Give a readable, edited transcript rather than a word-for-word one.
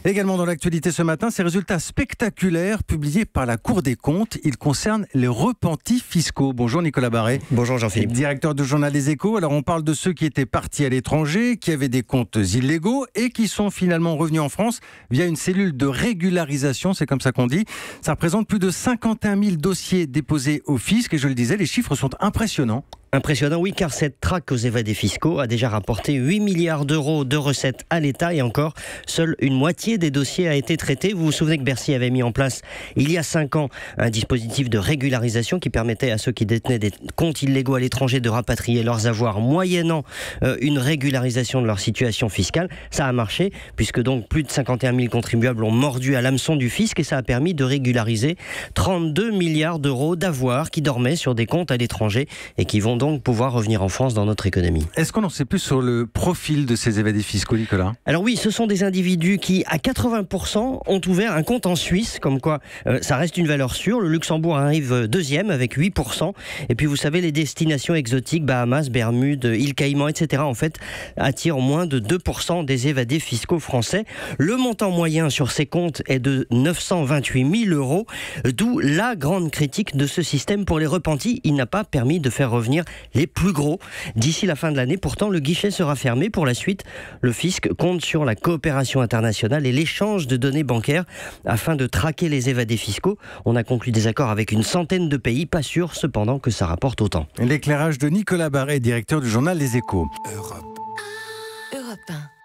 Également dans l'actualité ce matin, ces résultats spectaculaires publiés par la Cour des comptes. Ils concernent les repentis fiscaux. Bonjour Nicolas Barré. Bonjour Jean-Philippe. Directeur du journal Les Échos. Alors on parle de ceux qui étaient partis à l'étranger, qui avaient des comptes illégaux et qui sont finalement revenus en France via une cellule de régularisation, c'est comme ça qu'on dit. Ça représente plus de 51 000 dossiers déposés au fisc et je le disais, les chiffres sont impressionnants. Impressionnant, oui, car cette traque aux évadés fiscaux a déjà rapporté 8 milliards d'euros de recettes à l'État et encore, seule une moitié des dossiers a été traitée. Vous vous souvenez que Bercy avait mis en place, il y a 5 ans, un dispositif de régularisation qui permettait à ceux qui détenaient des comptes illégaux à l'étranger de rapatrier leurs avoirs moyennant une régularisation de leur situation fiscale. Ça a marché, puisque donc plus de 51 000 contribuables ont mordu à l'hameçon du fisc et ça a permis de régulariser 32 milliards d'euros d'avoirs qui dormaient sur des comptes à l'étranger et qui vont donc pouvoir revenir en France dans notre économie. Est-ce qu'on en sait plus sur le profil de ces évadés fiscaux, Nicolas ? Alors oui, ce sont des individus qui, à 80%, ont ouvert un compte en Suisse, comme quoi ça reste une valeur sûre. Le Luxembourg arrive deuxième avec 8%. Et puis vous savez, les destinations exotiques, Bahamas, Bermudes, îles Caïmans, etc., en fait, attirent moins de 2% des évadés fiscaux français. Le montant moyen sur ces comptes est de 928 000 euros, d'où la grande critique de ce système pour les repentis. Il n'a pas permis de faire revenir les plus gros. D'ici la fin de l'année, pourtant, le guichet sera fermé. Pour la suite, le fisc compte sur la coopération internationale et l'échange de données bancaires afin de traquer les évadés fiscaux. On a conclu des accords avec une centaine de pays, pas sûr cependant que ça rapporte autant. L'éclairage de Nicolas Barré, directeur du journal Les Échos. Europe 1.